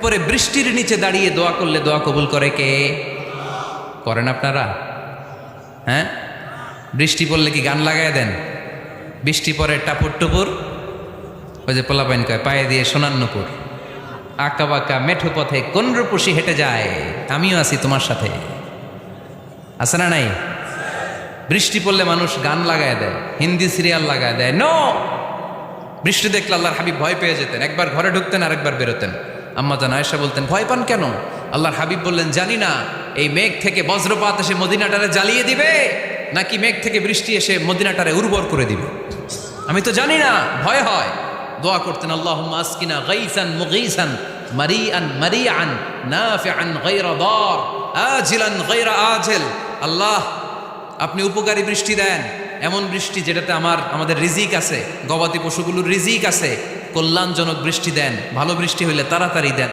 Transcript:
এরপরে বৃষ্টির নিচে দাঁড়িয়ে দোয়া করলে দোয়া কবুল করে কে? করেন আপনারা? হ্যাঁ, বৃষ্টি পড়লে কি গান লাগায় দেন? বৃষ্টি পরে টাপুর টুপুর, ওই যে পোলাপাইন কয় পায়ে দিয়ে সোনার নুপুর, আঁকা বাঁকা মেঠো পথে কোন রূপসী হেঁটে যায়, আমিও আছি তোমার সাথে। আছে না নাই? বৃষ্টি পড়লে মানুষ গান লাগায় দেয়, হিন্দি সিরিয়াল লাগায় দেয়। নো, বৃষ্টি দেখলে আল্লাহর হাবিব ভয় পেয়ে যেতেন, একবার ঘরে ঢুকতেন আর একবার বেরোতেন। আম্মা জান আয়েশা বলতেন, ভয় পান কেন? আল্লাহর হাবিব বললেন, জানি না এই মেঘ থেকে বজ্রপাত এসে মদিনাটারে জ্বালিয়ে দিবে নাকি মেঘ থেকে বৃষ্টি এসে মদিনাটারে উর্বর করে দিবে, আমি তো জানি না, ভয় হয়। দোয়া করতেন, আল্লাহুম্মা আসকিনা গাইসান মুগীসান মারিআন মারিআন নাফিআন গায়রা দার আজিলান গায়রা আজিল। আল্লাহ, আপনি উপকারী বৃষ্টি দেন, এমন বৃষ্টি যেটাতে আমাদের রিজিক আছে, গবাদি পশুগুলোর রিজিক আছে। কল্যাণজনক বৃষ্টি দেন, ভালো বৃষ্টি হইলে তাড়াতাড়ি দেন।